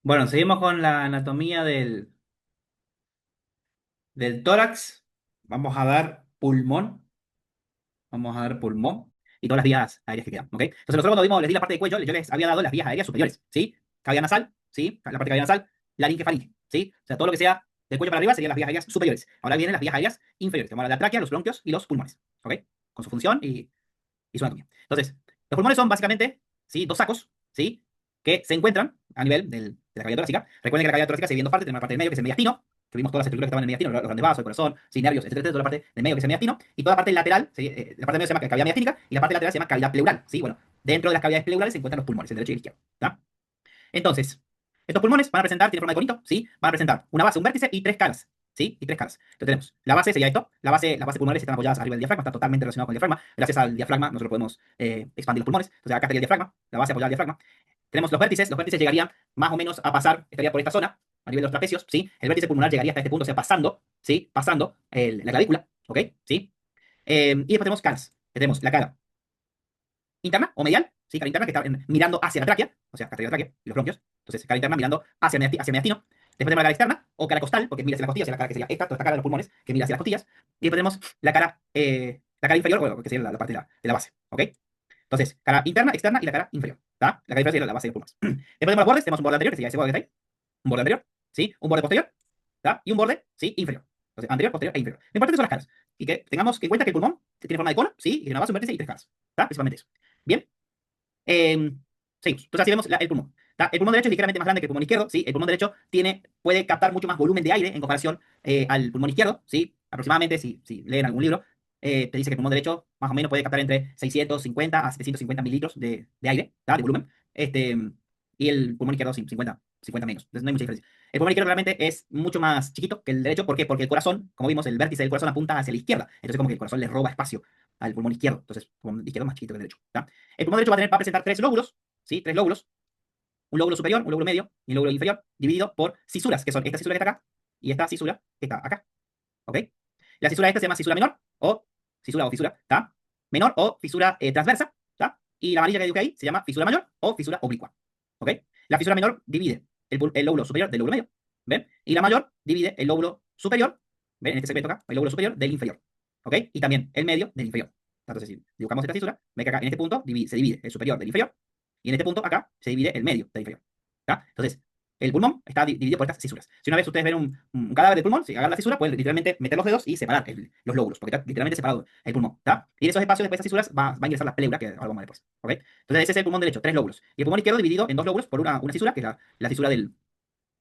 Bueno, seguimos con la anatomía del tórax. Vamos a dar pulmón. Vamos a dar pulmón y todas las vías aéreas que quedan, ¿ok? Entonces nosotros cuando vimos, les di la parte de cuello, yo les había dado las vías aéreas superiores, ¿sí? Cavidad nasal, ¿sí? La parte de cavidad nasal, laringefaringe, ¿sí? O sea, todo lo que sea del cuello para arriba serían las vías aéreas superiores. Ahora vienen las vías aéreas inferiores. Tenemos la tráquea, los bronquios y los pulmones, ¿ok? Con su función y su anatomía. Entonces, los pulmones son básicamente, ¿sí? Dos sacos, ¿sí? Que se encuentran a nivel de la cavidad torácica. Recuerden que la cavidad torácica se divide en dos partes. Tenemos la parte del medio, que es el mediastino, que vimos todas las estructuras que estaban en el mediastino, los grandes vasos, el corazón, sí, nervios, etcétera, toda la parte del medio, que es el mediastino, y toda la parte lateral, ¿sí? La parte del medio se llama cavidad mediastínica, y la parte lateral se llama cavidad pleural, ¿sí? Bueno, dentro de las cavidades pleurales se encuentran los pulmones, el derecho y el izquierdo, ¿tá? Entonces, estos pulmones van a presentar, tiene forma de conito, ¿sí? Van a presentar una base, un vértice y tres caras, ¿sí? Y tres caras. Entonces tenemos, la base sería esto, las bases pulmonares están apoyadas arriba del diafragma, está totalmente relacionado con el diafragma. Gracias al diafragma nosotros podemos expandir los pulmones. Entonces acá estaría el diafragma, la base apoyada al diafragma. Tenemos los vértices llegarían más o menos a pasar, estaría por esta zona, a nivel de los trapecios, ¿sí? El vértice pulmonar llegaría hasta este punto, o sea, pasando, ¿sí? Pasando la clavícula, ¿ok? ¿Sí? Y después tenemos caras. Tenemos la cara interna o medial, ¿sí? Cara interna que está mirando hacia la tráquea, o sea, acá estaría la tráquea y los bronquios. Entonces, cara interna mirando hacia el mediastino. Después tenemos la cara externa o cara costal, porque mira hacia las costillas, la cara que sería esta, toda esta cara de los pulmones, que mira hacia las costillas. Y después tenemos la cara inferior, bueno, que sería la parte de la base, ¿ok? Entonces, cara interna, externa y la cara inferior, ¿tá? La cara inferior sería la base de los pulmones. Después tenemos los bordes, tenemos un borde anterior, que sería ese borde que está ahí, un borde anterior, ¿sí? Un borde posterior, ¿tá? Y un borde, ¿sí? Inferior. Entonces, anterior, posterior e inferior. Lo importante son las caras. Y que tengamos en cuenta que el pulmón tiene forma de cono, ¿sí? Y tiene una base, un vértice y tres caras, ¿tá? Principalmente eso. Bien. Seguimos. Entonces así vemos el pulmón. ¿Tá? El pulmón derecho es ligeramente más grande que el pulmón izquierdo, ¿sí? El pulmón derecho puede captar mucho más volumen de aire en comparación al pulmón izquierdo, ¿sí? Aproximadamente, si leen algún libro, te dice que el pulmón derecho más o menos puede captar entre 650 a 750 mililitros de aire, ¿tá? De volumen. Y el pulmón izquierdo 50 menos. Entonces no hay mucha diferencia. El pulmón izquierdo realmente es mucho más chiquito que el derecho. ¿Por qué? Porque el corazón, como vimos, el vértice del corazón apunta hacia la izquierda. Entonces como que el corazón le roba espacio al pulmón izquierdo. Entonces, el pulmón izquierdo es más chiquito que el derecho, ¿tá? El pulmón derecho va a presentar tres lóbulos, ¿sí? Tres lóbulos, un lóbulo superior, un lóbulo medio y un lóbulo inferior, dividido por cisuras, que son esta cisura que está acá y esta cisura que está acá, ¿ok? La cisura esta se llama cisura menor o fisura, ¿tá? Menor o fisura transversa, ¿tá? Y la amarilla que dibuja ahí se llama fisura mayor o fisura oblicua, ¿ok? La fisura menor divide el lóbulo superior del lóbulo medio, ¿ven? Y la mayor divide el lóbulo superior, ¿ven? En este segmento acá, el lóbulo superior del inferior, ¿ok? Y también el medio del inferior. Entonces, si dibujamos esta fisura, ve que acá en este punto se divide el superior del inferior y en este punto acá se divide el medio del inferior, ¿tá? Entonces, el pulmón está dividido por estas fisuras. Si una vez ustedes ven un cadáver del pulmón, si agarran la fisura, pueden literalmente meter los dedos y separar los lóbulos, porque está literalmente separado el pulmón, ¿tá? Y en esos espacios, después de esas fisuras, va a ingresar la pleura, que ahora vamos a ver después, ¿ok? Entonces, ese es el pulmón derecho, tres lóbulos. Y el pulmón izquierdo dividido en dos lóbulos por una fisura, que es la fisura del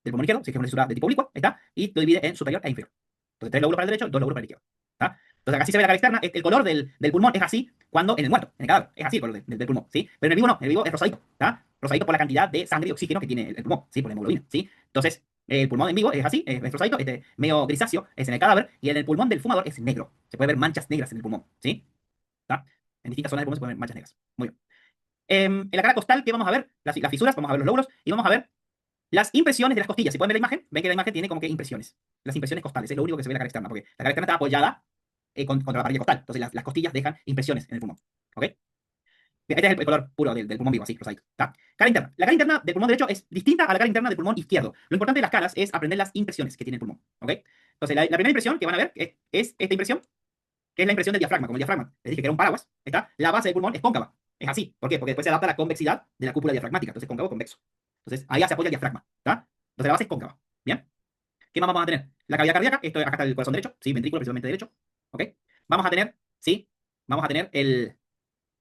pulmón izquierdo, si es que es una fisura de tipo oblicua, ¿está? Y lo divide en superior e inferior. Entonces, tres lóbulos para el derecho, dos lóbulos para el izquierdo, ¿tá? Entonces, así se ve la cara externa. El color del pulmón es así cuando en el muerto, en el cadáver. Es así el color del pulmón, ¿sí? Pero en el vivo no, en el vivo es rosadito, ¿tá? Rosadito por la cantidad de sangre y oxígeno que tiene el pulmón, ¿sí? Por la hemoglobina, ¿sí? Entonces, el pulmón en vivo es así, es rosadito, medio grisáceo, es en el cadáver, y en el pulmón del fumador es negro. Se puede ver manchas negras en el pulmón, ¿sí? ¿Tá? En distintas zonas del pulmón se pueden ver manchas negras. Muy bien. En la cara costal, ¿qué vamos a ver? Las fisuras, vamos a ver los lóbulos, y vamos a ver las impresiones de las costillas. Si pueden ver la imagen, ven que la imagen tiene como que impresiones. Las impresiones costales, es lo único que se ve en la cara externa, porque la cara externa está apoyada contra la parilla costal. Entonces las costillas dejan impresiones en el pulmón, ¿ok? Bien, este es el color puro del pulmón vivo, así, rosadito, ¿tá? Cara interna. La cara interna del pulmón derecho es distinta a la cara interna del pulmón izquierdo. Lo importante de las caras es aprender las impresiones que tiene el pulmón, ¿ok? Entonces, la primera impresión que van a ver es esta impresión, que es la impresión del diafragma. Como el diafragma, les dije que era un paraguas, ¿está? La base del pulmón es cóncava. Es así. ¿Por qué? Porque después se adapta a la convexidad de la cúpula diafragmática. Entonces, cóncavo, convexo. Entonces, ahí se apoya el diafragma, ¿está? Entonces, la base es cóncava. ¿Bien? ¿Qué más vamos a tener? La cavidad cardíaca, acá está el corazón derecho, ¿sí? Ventrículo principalmente derecho, ¿ok? Vamos a tener, ¿sí? Vamos a tener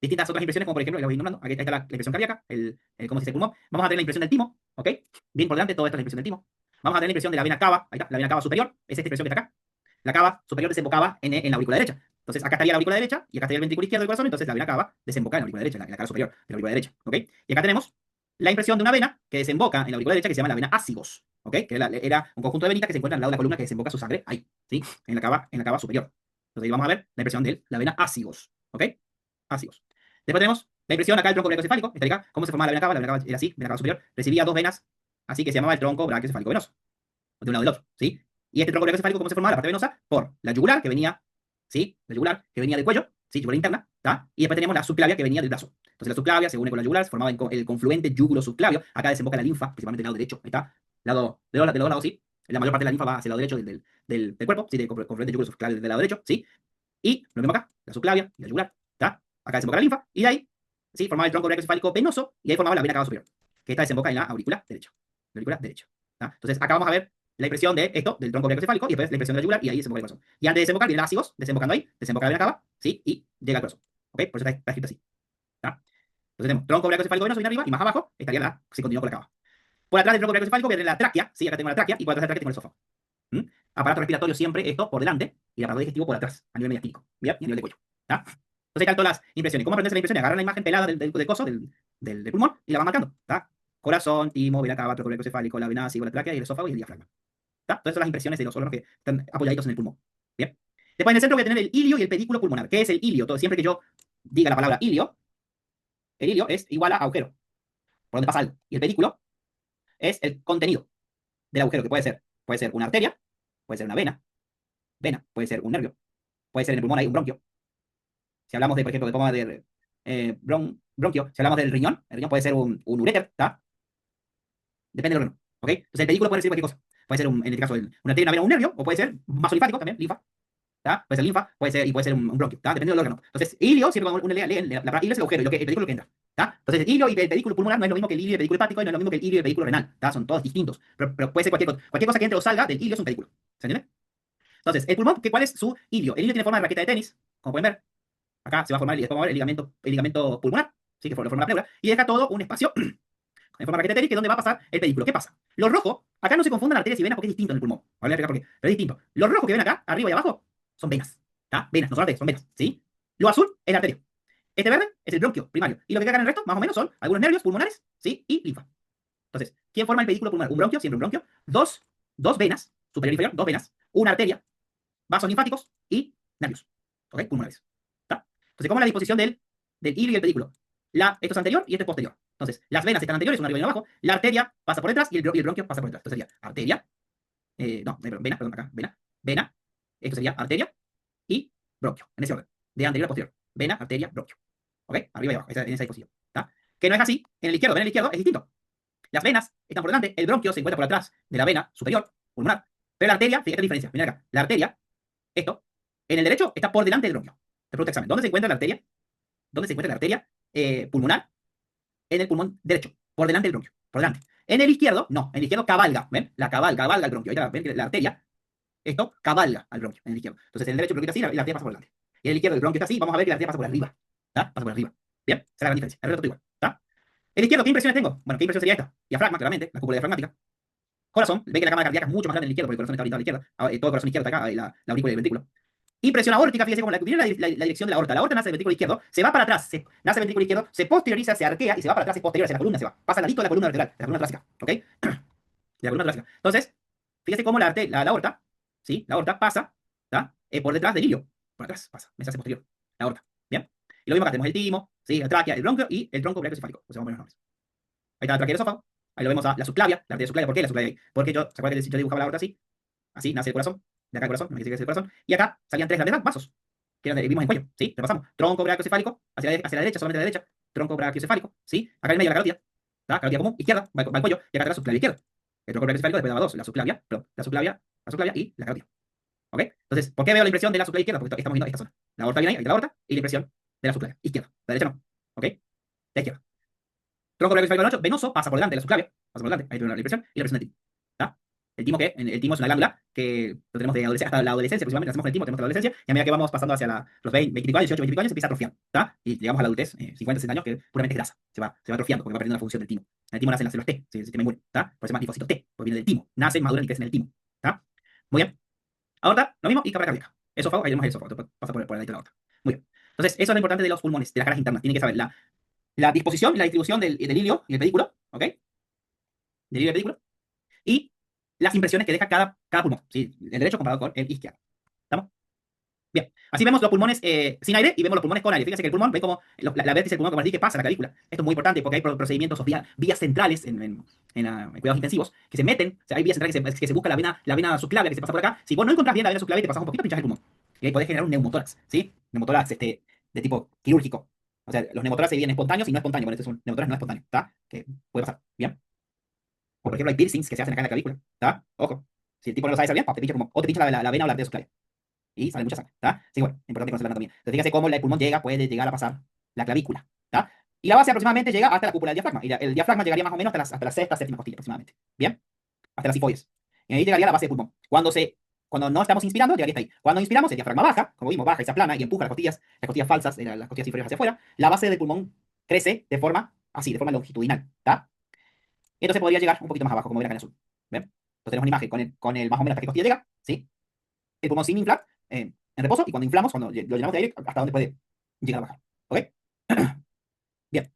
distintas otras impresiones, como por ejemplo, la voy nombrando, aquí está la impresión cardíaca, cómo se dice el pulmón. Vamos a tener la impresión del timo, ¿ok? Bien por delante, todo esto es la impresión del timo. Vamos a tener la impresión de la vena cava, ahí está, la vena cava superior, es esta impresión que está acá. La cava superior desembocaba en la aurícula derecha. Entonces, acá estaría la aurícula derecha y acá estaría el ventrículo izquierdo del corazón, entonces la vena cava desemboca en la aurícula derecha, en la cara superior de la aurícula derecha, ¿ok? Y acá tenemos la impresión de una vena que desemboca en la aurícula derecha, que se llama la vena ácigos, ¿ok? Que era un conjunto de venitas que se encuentra al lado de la columna que desemboca su sangre ahí, ¿sí? En la cava superior. Entonces ahí vamos a ver la impresión de la vena ácigos, ¿ok? Ácigos. Después tenemos la impresión acá del tronco brachiocefálico, está acá, cómo se formaba la vena cava era así, vena cava superior, recibía dos venas, así que se llamaba el tronco brachiocefálico venoso, de un lado del otro, ¿sí? Y este tronco brachiocefálico, ¿cómo se formaba? La parte venosa, por la yugular, que venía, ¿sí? La yugular, que venía del cuello, ¿sí? Yugular interna, ¿tá? Y después tenemos la subclavia que venía del brazo. Entonces la subclavia se une con la yugular, se formaba en el confluente yúgulo-subclavio. Acá desemboca la linfa, principalmente del lado derecho. Ahí está. De los lados, sí. La mayor parte de la linfa va hacia el lado derecho del cuerpo, ¿sí? Del confluente yúgulo-subclavio del lado derecho, ¿sí? Y lo mismo acá, la subclavia y la yugular, ¿está? Acá desemboca la linfa, y de ahí, ¿sí? Formaba el tronco brachiocefálico venoso, y ahí formaba la vena cava superior, que esta desemboca en la aurícula derecha. La aurícula derecha. ¿Tá? Entonces, acá vamos a ver la impresión de esto, del tronco brachiocefálico, y después la impresión de la yugular, y ahí desemboca el corazón. Y antes de desembocar, vienen ácidos, desembocando ahí, desemboca la vena cava, ¿sí? Y llega al corazón. ¿Ok? Por eso está escrito así. ¿Tá? Entonces tenemos tronco brachiocefálico venoso bien arriba, y más abajo estaría si continúa con la cava. Por atrás del tronco brachiocefálico viene la tráquea, ¿sí? Acá tengo la tráquea, y por atrás de la tráquea tengo el esófago. ¿Mm? Aparato respiratorio siempre esto por delante, y el aparato digestivo por atrás, a nivel mediastínico, ¿bien? Y a nivel de cuello. ¿Tá? Entonces calto las impresiones. ¿Cómo aprendes la impresión? Agarran la imagen pelada del coso, del pulmón, y la van marcando. ¿Tá? Corazón, timo, vena cava, tronco brachiocefálico, la vena, la tráquea, y el esófago y el diafragma. ¿Tá? Todas son las impresiones de los órganos que están apoyaditos en el pulmón. Bien. Después en el centro voy a tener el ilio y el pedículo pulmonar. ¿Qué es el ilio? Siempre que yo diga la palabra ilio, el ilio es igual a agujero, por donde pasa algo. Y el pedículo es el contenido del agujero, que puede ser una arteria, puede ser una vena, puede ser un nervio, puede ser en el pulmón hay un bronquio. Si hablamos de, por ejemplo, de bronquio, si hablamos del riñón, el riñón puede ser un uréter, ¿está? Depende del órgano, ¿ok? Entonces el pedículo puede ser cualquier cosa. Puede ser, en este caso, una arteria, una vena, un nervio, o puede ser un vaso linfático también, linfa, ¿tá? Puede ser linfa, puede ser un bronquio, ¿tá? Depende del órgano. Entonces, ilio, siempre cuando uno lee la palabra ilio es el agujero, y el pedículo que entra, ¿tá? Entonces, el ilio y el pedículo pulmonar no es lo mismo que el ilio y el pedículo hepático, y no es lo mismo que el ilio y el pedículo renal, ¿tá? Son todos distintos. Pero puede ser cualquier cosa que entre o salga del ilio es un pedículo. ¿Se entiende? Entonces, el pulmón, ¿cuál es su ilio? El ilio tiene forma de raqueta de tenis, como pueden ver. Acá se va a formar, vamos a ver el ligamento pulmonar, ¿sí? Que lo forma la pleura, y deja todo un espacio en forma de raqueta de tenis, que es donde va a pasar el pedículo. ¿Qué pasa? Lo rojo, acá no se confundan arterias y venas porque es distinto en el pulmón. Voy a explicar por qué, pero es distinto. Lo rojo que ven acá, arriba y abajo, son venas. ¿Tá? Venas, no son arterias, son venas, ¿sí? Lo azul es la arteria. Este verde es el bronquio primario. Y lo que queda acá en el resto, más o menos, son algunos nervios pulmonares, ¿sí? Y linfa. Entonces, ¿quién forma el pedículo pulmonar? Un bronquio, siempre un bronquio. Dos venas, superior y inferior, dos venas. Una arteria, vasos linfáticos y nervios, ¿ok? Pulmonares. ¿Tá? Entonces, ¿cómo es la disposición del ilio y el pedículo? Esto es anterior y esto es posterior. Entonces, las venas están anteriores, una arriba y una abajo. La arteria pasa por detrás y el bronquio pasa por detrás. Esto sería arteria, vena, perdón, acá, vena. Esto sería arteria y bronquio, en ese orden, de anterior a posterior. Vena, arteria, bronquio. ¿Ok? Arriba y abajo, en esa disposición. ¿Tá? Que no es así en el izquierdo. Ven, en el izquierdo es distinto. Las venas están por delante, el bronquio se encuentra por atrás de la vena superior, pulmonar. Pero la arteria, fíjate la diferencia. Mira acá, la arteria, esto, en el derecho está por delante del bronquio. Te pregunto examen. ¿Dónde se encuentra la arteria? ¿Dónde se encuentra la arteria pulmonar? En el pulmón derecho, por delante del bronquio, por delante. En el izquierdo, no, en el izquierdo cabalga, ¿ven? Cabalga el bronquio. Ahí ven que la arteria, esto cabalga al bronquio, en el izquierdo. Entonces en el derecho el bronquio está así, la arteria pasa por delante. Y en el izquierdo el bronquio está así, vamos a ver que la arteria pasa por arriba. ¿Tá? Pasa por arriba. Bien, esa es la gran diferencia. El resto todo igual. ¿Tá? El izquierdo, ¿qué impresiones tengo? Bueno, ¿qué impresión sería esta? Diafragma, claramente, la cúpula diafragmática. Corazón, ven que la cámara cardíaca es mucho más grande en el izquierdo, porque el corazón está orientado a la izquierda. Todo el corazón izquierdo está acá, la aurícula y el ventrículo. Impresión aórtica, fíjese cómo viene la dirección de la aorta. La aorta nace del ventrículo izquierdo, se va para atrás, nace del ventrículo izquierdo, se posterioriza, se arquea y se va para atrás, es posterior hacia la columna, se va. Pasa al ladito de la columna vertebral, de la columna torácica, ¿ok? De la columna torácica. Entonces, fíjese cómo la aorta, ¿sí? La aorta pasa, ¿está? Por detrás del ilio. Por atrás pasa, me hace posterior. La aorta, ¿bien? Y lo mismo acá, tenemos el timo, ¿sí? La tráquea, el bronquio y el tronco brachiocefálico. Pues vamos a poner los nombres. Ahí está la tráquea del esófago. Ahí lo vemos a la subclavia, la arteria subclavia. ¿Por qué la subclavia ahí? Porque ¿se acuerdan que yo dibujaba la aorta así? Así nace el corazón, de acá el corazón, me dice que es el corazón. Y acá salían tres grandes vasos, que vimos en cuello, ¿sí? Repasamos. Tronco brachiocefálico, hacia la derecha, solamente a la derecha. Tronco brachiocefálico, ¿sí? Acá en el medio la carótida, ¿tá? Carótida común, izquierda, va al cuello, y acá está la subclavia izquierda. El tronco brachiocefálico después daba dos, la subclavia y la carótida. ¿Ok? Entonces, ¿por qué veo la impresión de la subclavia izquierda? Porque estamos viendo esta zona. La aorta viene ahí está la aorta, y la impresión de la subclavia izquierda. La derecha no. ¿Ok? La izquierda. Tronco brachiocefálico venoso pasa por delante de la subclavia, pasa por delante, ahí tenemos la impresión, y la impresión del timo. ¿Tá? El timo es una glándula que lo tenemos de adolescencia hasta la adolescencia, principalmente nacemos con el timo, tenemos hasta la adolescencia, y a medida que vamos pasando hacia los 20, 20 y pico años, 18, 20 y pico años, se empieza a atrofiar, ¿tá? Y llegamos a la adultez, 50, 60 años, que puramente es grasa, se va atrofiando porque va perdiendo la función del timo. En el timo nacen las células T, el sistema inmune, ¿tá? Por eso se llama linfocitos T, porque viene del timo, nacen, maduran y crecen en el timo, ¿tá? Muy bien. Aorta, lo mismo, y cámara cardíaca. Esófago, ahí tenemos el esófago, pasa por el ladito de la aorta. Muy bien. Entonces, eso es lo importante de los pulmones, de las caras internas. Tienen que saber la disposición y la distribución del ilio y el pedículo, ¿ok? Del ilio y el pedículo. Y las impresiones que deja cada pulmón, ¿sí? El derecho comparado con el izquierdo. ¿Estamos? Bien. Así vemos los pulmones sin aire y vemos los pulmones con aire. Fíjense que el pulmón, ven como la vértice del pulmón, como les dije, pasa la clavícula. Esto es muy importante porque hay procedimientos o vías centrales en cuidados intensivos que se meten. O sea, hay vías centrales que se busca la vena subclavia que se pasa por acá. Si vos no encontrás bien la vena subclavia y te pasas un poquito, pinchás el pulmón. Y ahí podés generar un neumotórax, ¿sí? Neumotórax de tipo quirúrgico. O sea, los neumotórax se dividen en espontáneos y no espontáneos. Bueno, este es un neumotórax no espontáneo, ¿está? Que puede pasar, ¿bien? O por ejemplo, hay piercings que se hacen acá en la clavícula, ¿está? Ojo. Si el tipo no lo sabe hacer bien, te pincha el pulmón. O te pincha la vena o la arteria subclavia. Y sale mucha sangre, ¿está? Así que bueno, importante conocer la anatomía. Entonces, fíjate cómo el pulmón puede llegar a pasar la clavícula, ¿está? Y la base aproximadamente llega hasta la cúpula del diafragma. Y el diafragma llegaría más o menos hasta la sexta, séptima costilla aproximadamente. ¿Bien? Hasta las sifoides. Y ahí llegaría la base del pulmón. Cuando no estamos inspirando, llegaría hasta ahí. Cuando inspiramos, el diafragma baja, como vimos, baja y se aplana y empuja las costillas falsas, las costillas inferiores hacia afuera. La base del pulmón crece de forma así, de forma longitudinal, ¿está? Y entonces podría llegar un poquito más abajo, como ven acá en azul. ¿Ven? Entonces tenemos una imagen con el más o menos hasta qué costilla llega, ¿sí? El pulmón sin inflar, en reposo, y cuando inflamos, cuando lo llenamos de aire, hasta dónde puede llegar a bajar. ¿Ok? Bien.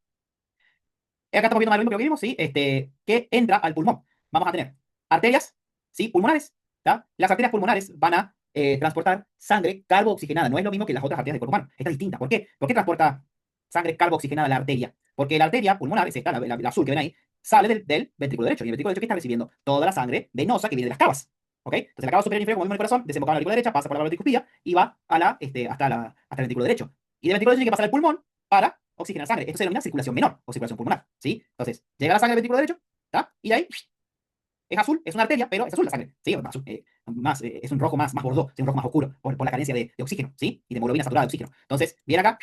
Acá estamos viendo más lo mismo que vimos, ¿sí? Que entra al pulmón. Vamos a tener arterias, ¿sí? Pulmonares, ¿tá? Las arterias pulmonares van a transportar sangre carbooxigenada. No es lo mismo que las otras arterias del cuerpo humano. Esta es distinta. ¿Por qué? ¿Por qué transporta sangre carbooxigenada la arteria? Porque la arteria pulmonar, es esta, la azul que ven ahí, sale del ventrículo derecho. Y el ventrículo derecho que está recibiendo toda la sangre venosa que viene de las cavas. ¿Ok? Entonces la cava superior y inferior, como vimos en el corazón, desemboca en la aurícula derecha, pasa por la ventricuspilla y va hasta el ventrículo derecho. Y del ventrículo derecho tiene que pasar al pulmón para oxigenar sangre. Esto se denomina circulación menor o circulación pulmonar, ¿sí? Entonces, llega la sangre al ventrículo derecho, ¿está? Y de ahí es azul, es una arteria, pero es azul la sangre, ¿sí? Azul, es un rojo más bordó, es un rojo más oscuro por la carencia de oxígeno, ¿sí? Y de hemoglobina saturada de oxígeno. Entonces, viene acá,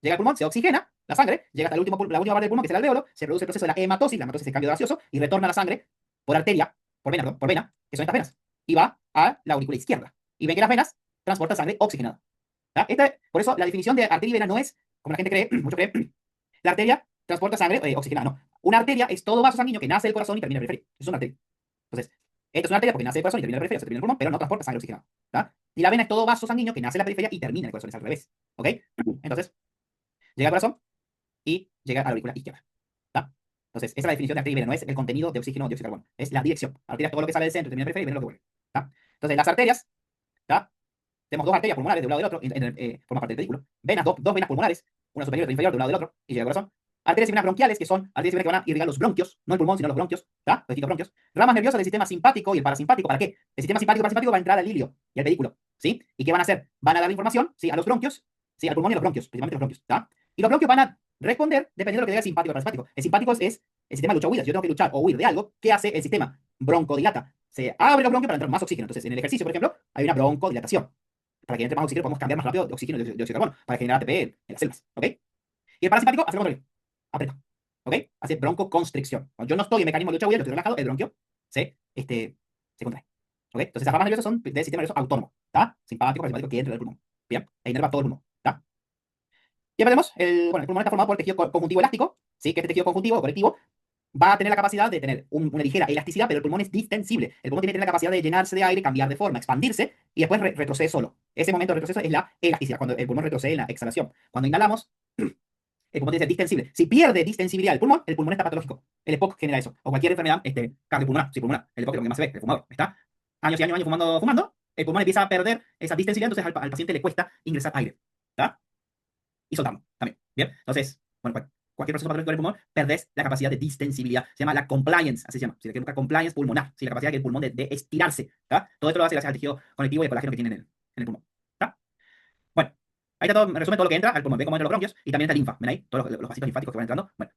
llega al pulmón, se oxigena la sangre, llega hasta la última parte del pulmón, que es el alvéolo, se produce el proceso de la hematosis es el cambio gaseoso, y retorna la sangre por arteria, por vena, perdón, por vena, que son estas venas, y va a la aurícula izquierda. Y ven que las venas transportan sangre oxigenada. ¿Tá? Por eso la definición de arteria y vena no es, como la gente cree, mucho cree, la arteria transporta sangre oxigenada, no. Una arteria es todo vaso sanguíneo que nace del corazón y termina en la periferia. Eso es una arteria. Entonces, esto es una arteria porque nace del corazón y termina en la periferia, se termina en el pulmón, pero no transporta sangre oxigenada. ¿Tá? Y la vena es todo vaso sanguíneo que nace en la periferia y termina en el corazón, es al revés. ¿Ok? Entonces, llega al corazón y llega a la aurícula izquierda. ¿Tá? Entonces, esa es la definición de arteria y vena, no es el contenido de oxígeno o dióxido de carbono, es la dirección. Arteria es todo lo que sale del centro y termina en la periferia y vena es lo que vuelve. ¿Tá? Entonces, las arterias, ¿tá? Tenemos dos arterias pulmonares de un lado y del otro, forma parte del vehículo. Venas, dos venas pulmonares, una superior y otra inferior de un lado y del otro, y llega al corazón. Arterias y venas bronquiales, que son arterias y venas que van a irrigar los bronquios, no el pulmón, sino los bronquios, ¿tá? Los distintos bronquios. Ramas nerviosas del sistema simpático y el parasimpático, ¿para qué? El sistema simpático y parasimpático va a entrar al ilio y al vehículo, ¿sí? ¿Y qué van a hacer? Van a dar información, ¿sí? A los bronquios, ¿sí? Al pulmón y a los bronquios, principalmente los bronquios, ¿tá? Y los bronquios van a responder dependiendo de lo que diga el simpático o el parasimpático. El simpático es el sistema lucha-huida. Si yo tengo que luchar o huir de algo, ¿qué hace el sistema? Broncodilata. Se abre los bronquios para entrar más oxígeno. Entonces, en el ejercicio, por ejemplo, hay una broncodilatación. Para que entre más oxígeno, podemos cambiar más rápido de oxígeno y de dióxido de carbono para generar ATP en las células. ¿Ok? Y el parasimpático hace lo contrario. Aprieta. ¿Ok? Hace broncoconstricción. Cuando yo no estoy en mecanismo de lucha huida, yo estoy relajado, el bronquio se contrae. ¿Ok? Entonces, las ramas nerviosas son del sistema nervioso autónomo. ¿Está? Simpático, parasimpático, que entra del pulmón. Bien. Ahí inerva todo el pulmón. ¿Está? Y después tenemos, el pulmón está formado por el tejido conjuntivo elástico. ¿Sí? Que este tejido conjuntivo o conectivo va a tener la capacidad de tener una ligera elasticidad, pero el pulmón es distensible. El pulmón tiene que tener la capacidad de llenarse de aire, cambiar de forma, expandirse y después retrocede solo. Ese momento de retroceso es la elasticidad, cuando el pulmón retrocede en la exhalación. Cuando inhalamos, el pulmón tiene que ser distensible. Si pierde distensibilidad el pulmón está patológico. El EPOC genera eso. O cualquier enfermedad cardiopulmonar, sí, pulmonar. El EPOC es lo que más se ve, el fumador. Está años y años fumando, el pulmón empieza a perder esa distensibilidad, entonces al paciente le cuesta ingresar aire. ¿Está? Y soltarlo también. Bien, entonces, bueno, cualquier proceso patológico del pulmón, perdés la capacidad de distensibilidad. Se llama la compliance, así se llama. Si le quieres buscar compliance pulmonar, ¿sí? La capacidad del pulmón de estirarse. ¿Tá? Todo esto lo hace gracias al tejido conectivo y el colágeno que tiene en el pulmón. ¿Tá? Bueno, ahí está todo, me resume todo lo que entra al pulmón. Ve cómo entran los bronquios y también entra linfa. ¿Ven ahí? Todos los vasitos linfáticos que van entrando. Bueno,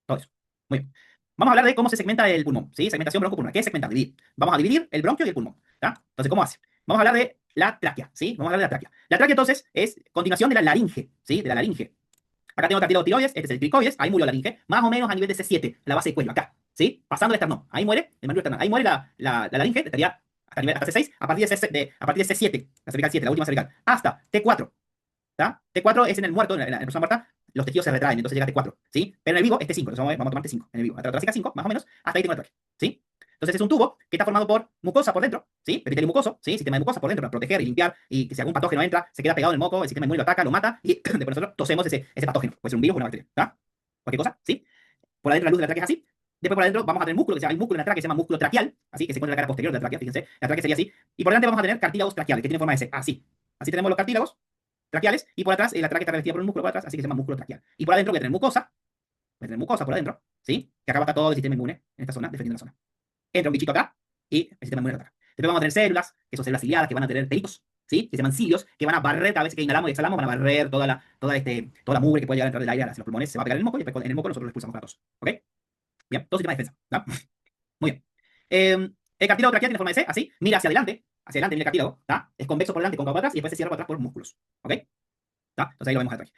todo eso. Muy bien. Vamos a hablar de cómo se segmenta el pulmón, ¿sí? Segmentación broncopulmonar. ¿Qué es segmentar? Dividir. Vamos a dividir el bronquio y el pulmón. ¿Tá? Entonces, ¿cómo hace? Vamos a hablar de la tráquea, ¿sí? Vamos a hablar de la tráquea. La tráquea, entonces, es continuación de la laringe, ¿sí? De la laringe. Acá tengo cartílago tiroides, este es el cricoides, ahí murió la laringe, más o menos a nivel de C7, la base de cuello, acá, ¿sí? Pasando el esternón, ahí muere el manubrio esternal, ahí muere la laringe, estaría hasta C6, a partir de C7, la cervical 7, la última cervical, hasta T4, ¿tá? T4 es en el muerto, en la persona muerta, los tejidos se retraen, entonces llega a T4, ¿sí? Pero en el vivo es T5, entonces vamos a tomar T5, en el vivo, la torácica 5, más o menos, hasta ahí tengo la tráquea, ¿sí? Entonces es un tubo que está formado por mucosa por dentro, ¿sí? Epitelio mucoso, ¿sí? Sistema de mucosa por dentro para proteger y limpiar y que si algún patógeno entra, se queda pegado en el moco, el sistema inmune lo ataca, lo mata y después nosotros tosemos ese patógeno. Puede ser un virus o una bacteria, ¿está? Cualquier cosa, ¿sí? Por adentro la luz de la tráquea es así. Después por adentro vamos a tener músculo, hay músculo en la tráquea que se llama músculo traqueal, así que se encuentra en la cara posterior de la tráquea, fíjense, la tráquea sería así. Y por delante vamos a tener cartílagos traqueales que tienen forma de C, así. Así tenemos los cartílagos traqueales y por atrás la tráquea está revestida por un músculo por atrás, así que se llama músculo traqueal. Y por adentro voy a tener mucosa por adentro, ¿sí? Que acá va a estar todo el sistema inmune en esta zona, defendiendo la zona. Entra un bichito acá y el sistema inmune lo ataca. Después vamos a tener células, que son células ciliadas, que van a tener pelitos, ¿sí? Que se llaman cilios, que van a barrer cada vez que inhalamos y exhalamos, van a barrer toda la mugre que puede llegar a entrar del aire hacia los pulmones, se va a pegar en el moco y después en el moco nosotros lo expulsamos con la tos. ¿Ok? Bien, todo sistema de defensa. ¿Tá? Muy bien. El cartílago traqueal tiene forma de C, así, mira hacia adelante mira el cartílago, ¿tá? Es convexo por delante, cóncavo por atrás y después se cierra por atrás por músculos. ¿Ok? ¿Tá? Entonces ahí lo vemos atrás.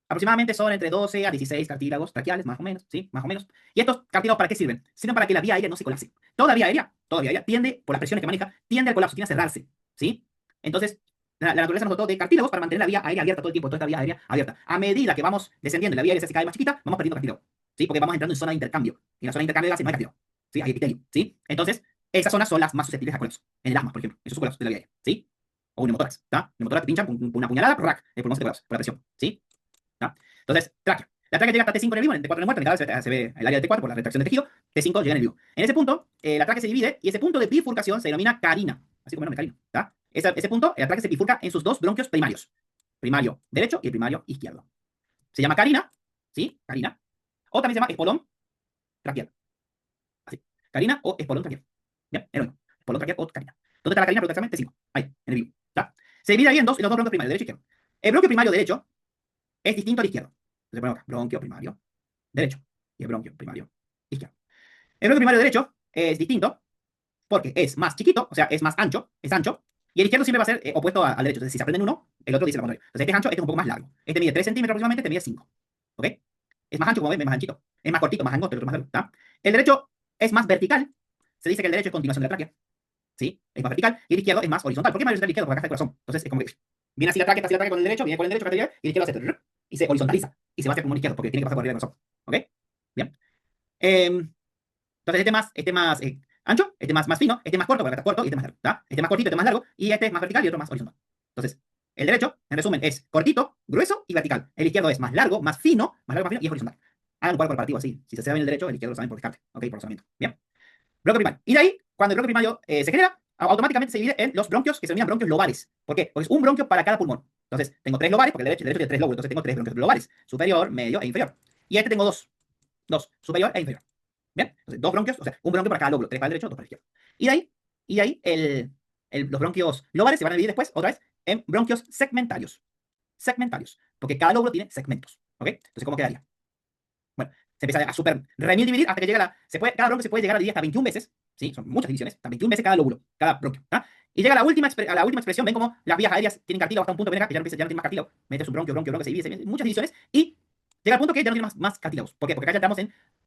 Aproximadamente son entre 12 a 16 cartílagos traqueales, más o menos, ¿sí? Más o menos. ¿Y estos cartílagos para qué sirven? Sirven para que la vía aérea no se colapse. Toda vía aérea tiende, por las presiones que maneja, tiende al colapso, tiende a cerrarse, ¿sí? Entonces, la naturaleza nos dotó de cartílagos para mantener la vía aérea abierta todo el tiempo, toda esta vía aérea abierta. A medida que vamos descendiendo y la vía aérea se hace cada vez más chiquita, vamos perdiendo cartílago, ¿sí? Porque vamos entrando en zona de intercambio. Y en la zona de intercambio de gases no hay cartílago, ¿sí? Hay epitelio, ¿sí? Entonces, esas zonas son las más susceptibles a colapso. En el asma, por ejemplo, esos son colapsos de la vía aérea, ¿sí? O un neumotórax, ¿tá? Un neumotórax te pinchan con una puñalada, ¡rac! El pulmón se te colapsa por la presión, ¿sí? ¿Tá? Entonces, tráquea. La tráquea llega hasta T5 en el vivo, en el T4 en el muerto, en cada vez se ve el área del T4 por la retracción de tejido, T5 llega en el vivo. En ese punto, la tráquea se divide y ese punto de bifurcación se denomina carina, así como el nombre carina, ¿tá? Ese punto, la tráquea se bifurca en sus dos bronquios primarios, primario derecho y el primario izquierdo. Se llama carina, ¿sí? Carina. O también se llama espolón traqueal. Así. Carina o espolón traqueal. Bien, es lo mismo. Espolón traqueal o carina. ¿Dónde está la carina? Pregunta T5. Ahí, en el vivo. ¿Tá? Se divide ahí en los dos bronquios primarios, derecho y izquierdo. El bronquio primario derecho es distinto al izquierdo. Entonces ponemos acá, bronquio primario derecho y el bronquio primario izquierdo. El bronquio primario derecho es distinto porque es más chiquito, o sea, es más ancho, es ancho, y el izquierdo siempre va a ser opuesto al derecho. Entonces, si se aprenden uno, el otro dice lo contrario. Entonces, este es ancho, este es un poco más largo. Este mide 3 centímetros aproximadamente, este mide 5. ¿Ok? Es más ancho, como ven, es más anchito. Es más cortito, más angosto, el otro más largo. ¿Tá? El derecho es más vertical. Se dice que el derecho es continuación de la tráquea. ¿Sí? Es más vertical. Y el izquierdo es más horizontal. ¿Por qué más horizontal el izquierdo? Porque acá está el corazón. Entonces, es como que viene así la tráquea, está así la tráquea con el derecho, viene con el derecho, acá está y el izquierdo hace y se horizontaliza. Y se va hacia el pulmón izquierdo, porque tiene que pasar por arriba del corazón. ¿Ok? Bien. Entonces este más ancho, este más fino, este más corto, porque acá está corto y este más largo. ¿Tá? Este más cortito, este más largo, y este es más vertical y otro más horizontal. Entonces, el derecho, en resumen, es cortito, grueso y vertical. El izquierdo es más largo, más fino, y es horizontal. Hagan un cuadro comparativo así. Si se sabe bien el derecho, el izquierdo lo saben por descarte. ¿Ok? Por razonamiento. Bien. Bloque primario. Y de ahí, cuando el bloque primario se genera, automáticamente se divide en los bronquios que se denominan bronquios lobales. ¿Por qué? Porque es un bronquio para cada pulmón. Entonces, tengo tres lobares, porque el derecho tiene tres lóbulos, entonces tengo tres bronquios lobales. Superior, medio e inferior. Y este tengo dos. Dos. Superior e inferior. Bien, entonces dos bronquios, o sea, un bronquio para cada lóbulo, tres para el derecho, dos para el izquierdo. Y de ahí los bronquios lobales se van a dividir después, otra vez, en bronquios segmentarios. Segmentarios, porque cada lóbulo tiene segmentos. ¿Ok? Entonces, ¿cómo quedaría? Bueno, se empieza a super remil dividir hasta que llega cada bronquio se puede llegar a dividir hasta 21 veces, ¿sí? Son muchas divisiones, hasta 21 veces cada lóbulo, cada bronquio. ¿Ah? Y llega a la última expresión, ven como las vías aéreas tienen cartílago hasta un punto, ven acá, que ya no tiene más cartílago, metes un bronquio, se divide, muchas divisiones, y llega al punto que ya no tiene más cartílagos. ¿Por qué? Porque acá ya entramos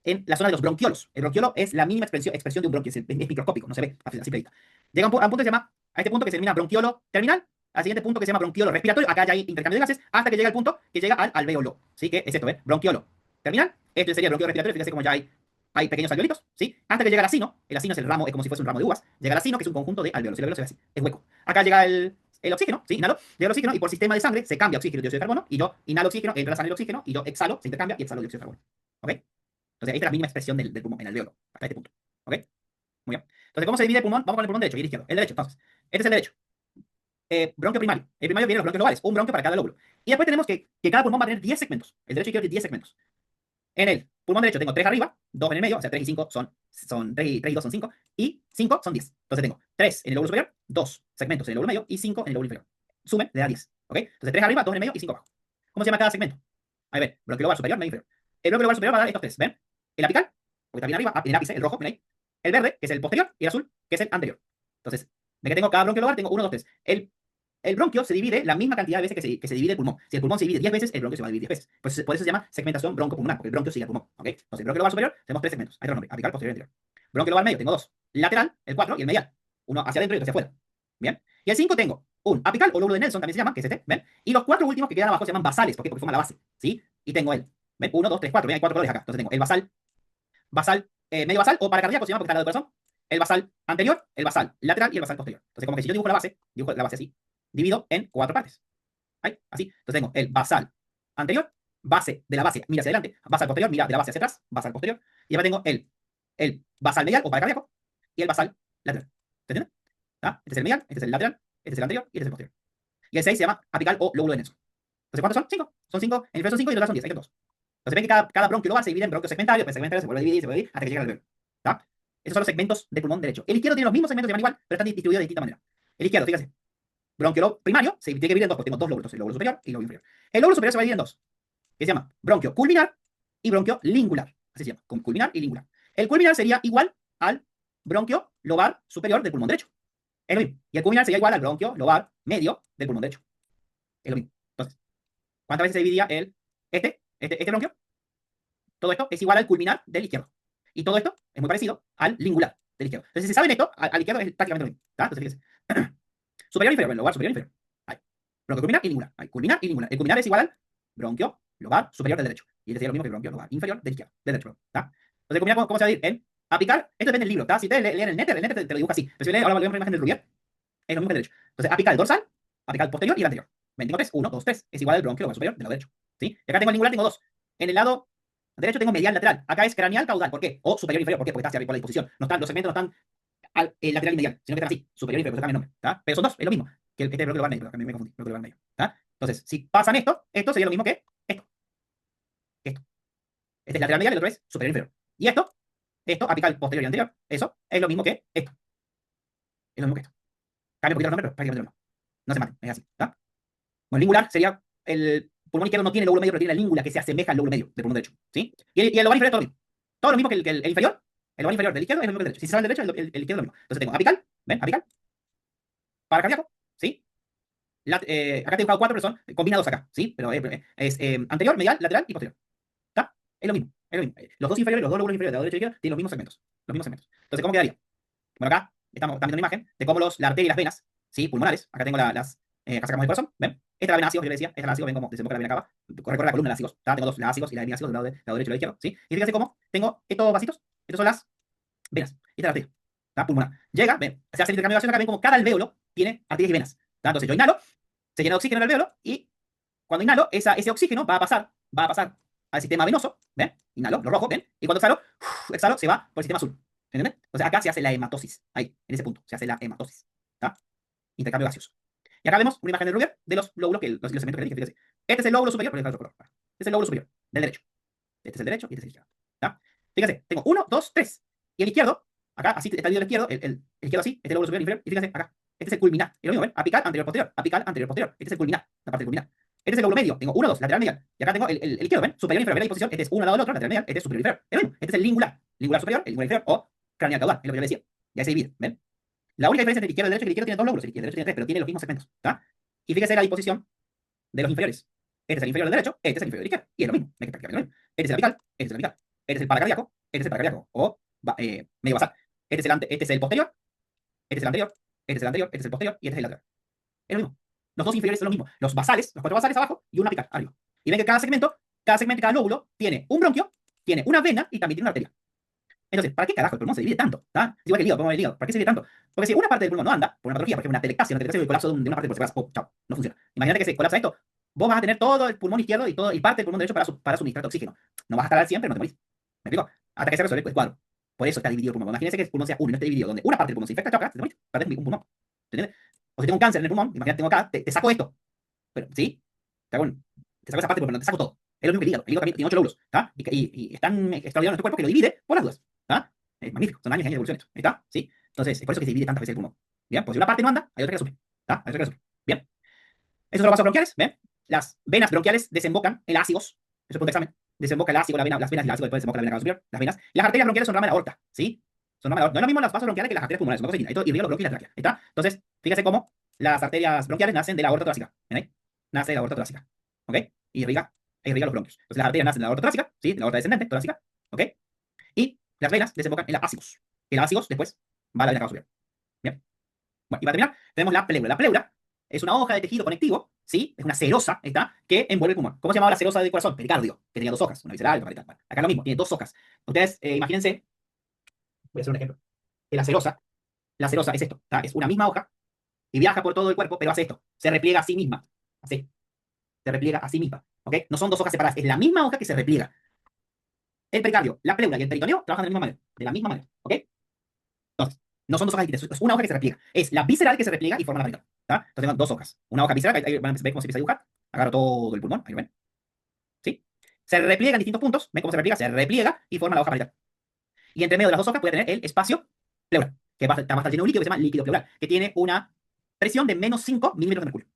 en la zona de los bronquiolos. El bronquiolo es la mínima expresión de un bronquio, es microscópico, no se ve a simple vista. Llega a un punto que se llama, a este punto que se denomina bronquiolo terminal, al siguiente punto que se llama bronquiolo respiratorio, acá ya hay intercambio de gases, hasta que llega al punto que llega al alvéolo, ¿sí? Que es esto, ¿ves? Bronquiolo terminal, esto sería el bronquiolo respiratorio, fíjense como ya hay pequeños alveolitos, ¿sí? Hasta que llega el acino es el ramo, es como si fuese un ramo de uvas, llega el acino, que es un conjunto de alvéolos, el alvéolo se ve así, es hueco. Acá llega el oxígeno, ¿sí? Inhalo, llega el oxígeno y por sistema de sangre se cambia oxígeno y dióxido de carbono, y yo inhalo oxígeno, entra a la sangre el oxígeno, y yo exhalo, se intercambia y exhalo dióxido de carbono. ¿Ok? Entonces, esta es la mínima expresión del pulmón, en el alvéolo, hasta este punto. ¿Ok? Muy bien. Entonces, ¿cómo se divide el pulmón? Vamos con el pulmón derecho y el izquierdo. El derecho, entonces. Este es el derecho. Bronquio primario. El primario viene los bronquios lobales, un bronquio para cada lóbulo. Y después tenemos que cada pulmón va a tener 10 segmentos. El derecho y izquierdo tiene 10 segmentos. En el pulmón derecho tengo 3 arriba, 2 en el medio, o sea, 3 y 5 son 3 y 2 son 5, y 5 son 10. Entonces tengo 3 en el lóbulo superior, 2 segmentos en el lóbulo medio y 5 en el lóbulo inferior. Sumen, le da 10. ¿Ok? Entonces 3 arriba, 2 en el medio y 5 abajo. ¿Cómo se llama cada segmento? Ahí ven, bronquio lobar superior, medio inferior. El bronquio lobar superior va a dar estos tres, ¿ven? El apical, porque está bien arriba, en el ápice, el rojo, ven ahí. El verde, que es el posterior, y el azul, que es el anterior. Entonces, de que tengo cada bronquio lobar, tengo 1, 2, 3. El bronquio se divide la misma cantidad de veces que se divide el pulmón. Si el pulmón se divide 10 veces, el bronquio se va a dividir 10 veces. Por eso se llama segmentación broncopulmonar, porque el bronquio sigue al pulmón. ¿Ok? Entonces, el bronquio lobar superior, tenemos 3 segmentos. Hay otro nombre, apical, posterior y anterior. Bronquio lobar medio, tengo 2. Lateral, el 4, y el medial. Uno hacia adentro y otro hacia afuera. Bien. Y el 5 tengo un apical o lóbulo de Nelson, también se llama, que es este. ¿Ven? Y los 4 últimos que quedan abajo se llaman basales. ¿Por qué? Porque forman la base. ¿Sí? Y tengo el. ¿Ven? 1, 2, 3, 4. Ven, hay 4 colores acá. Entonces tengo el basal, medio basal o paracardíaco se llama porque está al lado del corazón. El basal anterior, el basal lateral y el basal posterior. Entonces, como que si yo dibujo la base así, divido en 4 partes. Ahí, así. Entonces tengo el basal anterior, base de la base, mira hacia adelante, basal posterior, mira de la base hacia atrás, basal posterior. Y después tengo el basal medial o paracardíaco y el basal lateral. ¿Se entiende? ¿Ah? Este es el medial, este es el lateral, este es el anterior y este es el posterior. Y el 6 se llama apical o lóbulo de Nelson. Entonces, ¿cuántos son? 5. Son 5, en el son 5 y en total son 10. Hay que dos. Entonces ven que cada bronquio lobar se divide en bronquios segmentarios, pues segmentarios se vuelve a dividir, hasta que llega al alveolo. ¿Tá? Esos son los segmentos del pulmón derecho. El izquierdo tiene los mismos segmentos, se llaman igual, pero están distribuidos de distinta manera. El izquierdo, fíjense. Bronquio primario se tiene que dividir en dos, porque tengo dos lóbulos, el lóbulo superior y el lóbulo inferior. El lóbulo superior se va a dividir en dos, que se llama bronquio culminar y bronquio lingular. Así se llama, culminar y lingular. El culminar sería igual al bronquio lobar superior del pulmón derecho. Es lo mismo. Y el culminar sería igual al bronquio lobar medio del pulmón derecho. Es lo mismo. Entonces, ¿cuántas veces se dividía este bronquio? Todo esto es igual al culminar del izquierdo. Y todo esto es muy parecido al lingular del izquierdo. Entonces, si se saben esto, al izquierdo es prácticamente lo mismo. ¿Tá? Entonces, fíjense. Superior e inferior, bueno, lobar superior e inferior. Ahí. Bronquio culminar y lingular. Ahí. Culminar y lingular. El culminar es igual al bronquio lobar superior del derecho. Y este sería lo mismo que el bronquio lobar inferior del izquierdo. Del derecho, ¿tá? Entonces, el culminar, ¿cómo se va a dividir? En aplicar, esto depende del libro, ¿tá? Si ustedes leen el Netter te lo dibuja así. Pero si leen, ahora volvemos a la imagen del Rubier, es lo mismo que el derecho. Entonces, apical dorsal, apical posterior y el anterior. Ven, tengo 3, 1, 2, 3. Es igual al bronquio lobar superior del lado derecho. ¿Sí? Y acá tengo el lingular, tengo 2. En el lado derecho tengo medial lateral. Acá es craneal caudal. ¿Por qué? O superior inferior. ¿Por qué? Porque está hacia arriba por la disposición. No están, los segmentos no están al lateral y medial, sino que están así, superior y inferior, por eso cambia el nombre. ¿Tá? Pero son dos, es lo mismo. Que este bloque lo va al medio, pero me confundí, bloque lo va al medio. ¿Tá? Entonces, si pasan esto sería lo mismo que esto. Esto. Este es lateral medial y el otro es superior y inferior. Y esto, apical posterior y anterior, eso es lo mismo que esto. Es lo mismo que esto. Cambia un poquito el nombre, pero prácticamente lo mismo. No se maten, es así. ¿Tá? Bueno, lingular sería el pulmón izquierdo no tiene el lóbulo medio, pero tiene la língula que se asemeja al lóbulo medio del pulmón derecho. ¿Sí? Y el lobar inferior es todo lo mismo. Todo lo mismo que el inferior. El lobar inferior del izquierdo es lo mismo que el derecho. Si se sale el derecho, el izquierdo es lo mismo. Entonces tengo apical, ¿ven? Apical, para cardíaco, ¿sí? Acá tengo 4, pero son combinados acá, ¿sí? Pero es anterior, medial, lateral y posterior. ¿Está? Es lo mismo, es lo mismo. Los dos inferiores, los dos lóbulos inferiores de la derecha y izquierda tienen los mismos segmentos. Los mismos segmentos. Entonces, ¿cómo quedaría? Bueno, acá estamos viendo una imagen de cómo la arteria y las venas, ¿sí? Pulmonares. Acá tengo acá sacamos el corazón, ¿ven? Esta es la vena ácidos, yo le decía, esta es la ácido, ven cómo desemboca la vena cava. Recorre la columna de ácidos. Tengo dos, la ácidos y la hemiácidos del lado derecho y del izquierdo, ¿sí? Y fíjense cómo tengo estos vasitos, estos son las venas. Esta es la arteria, ¿tá? Pulmonar. Llega, ven, se hace el intercambio de gaseoso acá, ven como cada alvéolo tiene arterias y venas. ¿Tá? Entonces yo inhalo, se llena de oxígeno el alvéolo y cuando inhalo, ese oxígeno va a pasar al sistema venoso, ¿ven? Inhalo, lo rojo, ¿ven? Y cuando exhalo, se va por el sistema azul. ¿Entienden? Entonces acá se hace la hematosis. Ahí, en ese punto, se hace la hematosis. ¿Tá? Intercambio gaseoso. Y acá vemos una imagen de Rubier de los lóbulos, los segmentos que dije, fíjense. Este es el lóbulo superior, este es el lóbulo superior, del derecho. Este es el derecho y este es el izquierdo. ¿Tá? Fíjense, tengo 1, 2, 3. Y el izquierdo, acá, así está dividido el izquierdo, el izquierdo así, este es el lóbulo superior y inferior. Y fíjense, acá, este es el culminar. Es lo mismo, ¿ven? Apical, anterior, posterior. Apical, anterior, posterior. Este es el culminar, la parte del culminar. Este es el lóbulo medio. Tengo 1, 2, lateral, medial. Y acá tengo el izquierdo, ¿ven? Superior, inferior, ven la disposición. Este es uno al lado del otro, lateral, medial. Este es superior, inferior. Es lo mismo. Este es el lingular. Lingular superior, el lingular inferior o craneal caudal. Es lo que yo le decía. Ya se divide, ¿ven? La única diferencia entre el izquierdo y el derecho es que el izquierdo tiene dos lóbulos, el izquierdo y el derecho tiene tres, pero tiene los mismos segmentos. ¿Tá? Y fíjese la disposición de los inferiores. Este es el inferior del derecho, este es el inferior del izquierdo. Y es lo mismo, es que prácticamente lo mismo. Este es el apical, este es el apical. Este es el paracardíaco, este es el paracardíaco. O medio basal. Este es el posterior, este es el anterior, este es el anterior, este es el posterior y este es el lateral. Es lo mismo. Los dos inferiores son lo mismo. Los basales, los cuatro basales abajo y un apical arriba. Y ven que cada lóbulo tiene un bronquio, tiene una vena y también tiene una arteria. Entonces, ¿para qué carajo el pulmón se divide tanto? ¿Tá? Es igual que el hígado, podemos ver el hígado. ¿Para qué se divide tanto? Porque si una parte del pulmón no anda, por una patología, por ejemplo, una telectasia es el colapso de una parte del pulmón, oh, chao, no funciona. Imagínate que se colapsa esto, vos vas a tener todo el pulmón izquierdo y parte del pulmón derecho para suministrarte oxígeno. No vas a estar al 100, pero no te morís. ¿Me explico? Hasta que se resuelve el cuadro. Por eso está dividido el pulmón. Imagínense que el pulmón sea uno y no esté dividido, donde una parte del pulmón se infecta, chao, acá, te morís, perdés un pulmón. ¿Entiendes? O si tengo un cáncer en el pulmón, imagínate, tengo acá, te saco esto. Pero, ¿sí? Te saco esa parte del pulmón, te saco todo. Es lo mismo que el hígado. El hígado también tiene 8 lóbulos, ¿tá? Y es tan extraordinario nuestro cuerpo que lo divide por las dudas, ¿tá? Es magnífico, son años y años de evolución esto. ¿Ahí está? ¿Sí? Entonces, es por eso que se divide tantas veces el pulmón. Bien, pues si una parte no anda, hay otra que la suple. ¿Está? Hay otra que la suple. Bien. Esos son los vasos bronquiales, ¿ven? Las venas bronquiales desembocan en ácidos. Eso es un examen. Desemboca el ácido, las venas y el ácido, después desemboca la vena cava superior, las venas. Las arterias bronquiales son rama de la aorta, ¿sí? Son rama de la aorta. No es lo mismo las vasos bronquiales que las arterias pulmonares, son cosas distintas. Esto irriga los bronquios y la tráquea. ¿Ahí está? Entonces, fíjese cómo las arterias bronquiales nacen de la aorta torácica. ¿Ven ahí? Nace de la aorta torácica. ¿Ok? Y irriga los bronquios. Entonces, las arterias nacen de la aorta torácica, ¿sí? De la aorta descendente, torácica. ¿Ok? Y las venas desembocan en la ácigos. Y la ácigos después va a la vena cava superior. Bien. Bueno, y para terminar, tenemos la pleura. La pleura es una hoja de tejido conectivo, ¿sí? Es una serosa, ¿está? Que envuelve el pulmón. ¿Cómo se llamaba la serosa del corazón? Pericardio, que tenía dos hojas, una visceral y otra parietal. Bueno, acá lo mismo, tiene dos hojas. Ustedes imagínense, voy a hacer un ejemplo, que la serosa es esto, ¿está? Es una misma hoja y viaja por todo el cuerpo, pero hace esto, se repliega a sí misma, así, se repliega a sí misma, ¿ok? No son dos hojas separadas, es la misma hoja que se repliega. El pericardio, la pleura y el peritoneo trabajan de la misma manera, ¿ok? Entonces, no son dos hojas distintas, es una hoja que se repliega. Es la visceral que se repliega y forma la varicela. ¿Tá? Entonces tengo dos hojas. Una hoja visceral, ahí van a ver cómo se empieza a dibujar. Agarro todo el pulmón, ahí lo ven. ¿Sí? Se repliega en distintos puntos. ¿Ven cómo se repliega? Se repliega y forma la hoja varicela. Y entre medio de las dos hojas puede tener el espacio pleural, que va a estar lleno de un líquido que se llama líquido pleural, que tiene una presión de menos 5 milímetros de mercurio.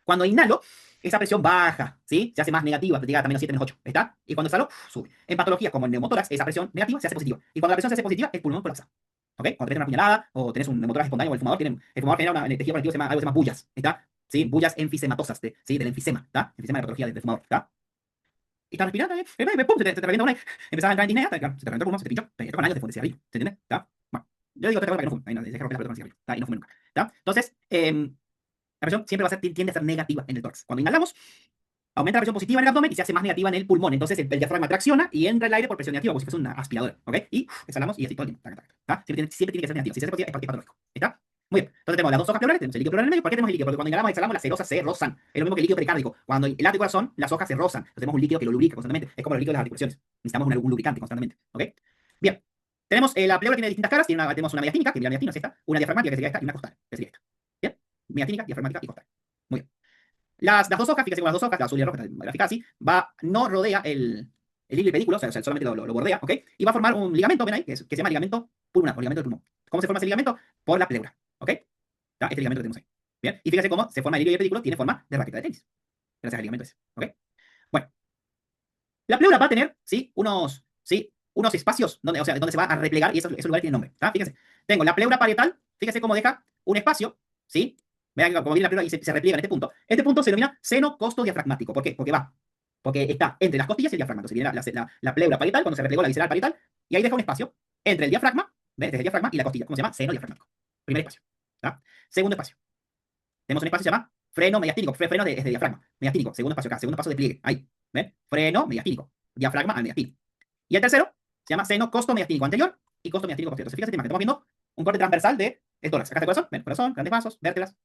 Cuando inhalo, esa presión baja, ¿sí? Se hace más negativa, llega hasta menos 7, menos 8, ¿está? Y cuando exhalo, sube. En patologías como el neumotórax, esa presión negativa se hace positiva. Y cuando la presión se hace positiva, el pulmón colapsa. ¿Ok? Cuando tenés una puñalada o tenés un neumotórax espontáneo o el fumador genera en el tejido conectivo algo que se llama bullas, ¿está? ¿Sí? Bullas enfisematosas, ¿sí? Del enfisema, ¿está? Enfisema de la patología del fumador, ¿está? Y estás respirando, pum, se te revienta una, empezás a entrar en disnea, claro, se te reventó el pulmón, se te pinchó, esto con años de cigarrillo, ¿se entiende? ¿Está? Bueno, yo digo te para que no fume, ahí no, dejé romper la pelota con el cigarrillo, ¿está? Y no fume nunca, ¿está? Entonces, la presión siempre va a ser, tiende a ser negativa en el tórax. Cuando inhalamos, aumenta la presión positiva en el abdomen y se hace más negativa en el pulmón. Entonces el diafragma tracciona y entra el aire por presión negativa, como si fuese una aspiradora. ¿Ok? Y exhalamos y así todo el tiempo. Taca, taca, ¿tá? Siempre tiene que ser negativo. Si se hace positiva es patológico. ¿Está? Muy bien. Entonces tenemos las dos hojas pleurales, tenemos el líquido pleural en el medio. ¿Por qué tenemos el líquido? Porque cuando inhalamos y exhalamos, las serosas se rozan. Es lo mismo que el líquido pericárdico. Cuando el late corazón, las hojas se rozan. Entonces tenemos un líquido que lo lubrica constantemente. Es como el líquido de las articulaciones. Necesitamos un lubricante constantemente. ¿Ok? Bien. Tenemos la pleura tiene distintas caras. Tenemos una mediastínica, que la mediastina es esta. Una diafragmática, que sería esta. Y una costal, que sería esta. Bien. Mediastínica, diafragmática y costal. Muy bien. Las dos hojas, fíjense con las dos hojas, la azul y la roja, gráfica así, no rodea el hilo y pedículo, o sea, solamente lo bordea, ¿ok? Y va a formar un ligamento, ven ahí, que se llama ligamento pulmonar, o ligamento del pulmón. ¿Cómo se forma ese ligamento? Por la pleura, ¿ok? ¿Está? Este ligamento que tenemos ahí. Bien, y fíjense cómo se forma el hilo y el pedículo, tiene forma de raqueta de tenis, gracias al ligamento ese, ¿ok? Bueno, la pleura va a tener, ¿sí? Unos espacios donde, o sea, donde se va a replegar y esos lugares tienen nombre, ¿está? Fíjense, tengo la pleura parietal, fíjense cómo deja un espacio, ¿sí? Vean como viene la pleura y se repliega en este punto. Este punto se denomina seno costo diafragmático. ¿Por qué? Porque está entre las costillas y el diafragma. Entonces viene la pleura parietal, cuando se replegó la visceral parietal, y ahí deja un espacio entre el diafragma, ¿ves? Desde el diafragma y la costilla. ¿Cómo se llama? Seno diafragmático. Primer espacio. ¿Tá? Segundo espacio. Tenemos un espacio que se llama freno mediastínico. Freno desde diafragma. Mediastínico. Segundo espacio acá. Segundo paso de pliegue. Ahí. ¿Ven? Freno mediastínico. Diafragma al mediastino. Y el tercero se llama seno costo mediastínico anterior y costo mediastínico posterior. Entonces fíjate, que estamos viendo un corte transversal del tórax. Acá está el corazón, ven, corazón, grandes vasos, vértebras,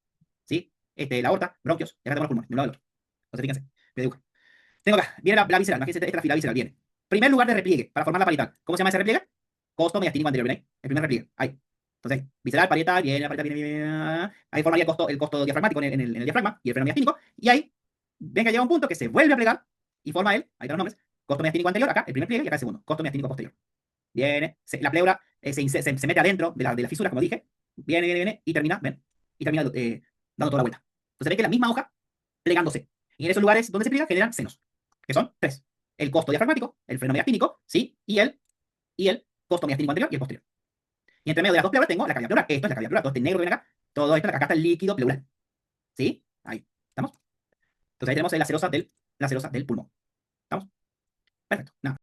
¿sí? La aorta, bronquios, y acá tenemos los pulmones, de un lado al otro. Entonces fíjense, me dibujo. Tengo acá, viene la visceral, imagínense, esta es la fila visceral, viene. Primer lugar de repliegue para formar la parietal. ¿Cómo se llama ese repliegue? Costo mediastínico anterior, ¿ven ahí? El primer repliegue, ahí. Entonces, visceral, parietal, viene la parietal, viene. Ahí formaría el costo diafragmático en el diafragma y el freno mediastínico. Y ahí, ven que llega un punto que se vuelve a plegar y forma ahí están los nombres, costo mediastínico anterior, acá el primer pliegue y acá el segundo, costo mediastínico posterior. Viene, la pleura se mete adentro de la fisura, como dije, viene y termina, ven, y termina dando toda la vuelta. Entonces ven que la misma hoja plegándose. Y en esos lugares donde se pliega generan senos, que son tres. El costo diafragmático, el freno mediastínico, ¿sí? Y el costo mediastínico anterior y el posterior. Y entre medio de las dos pleuras tengo la cavidad pleural. Esto es la cavidad pleural, todo este negro que viene acá, todo esto, acá está el líquido pleural. ¿Sí? Ahí, ¿estamos? Entonces ahí tenemos la serosa del pulmón. ¿Estamos? Perfecto. Nada.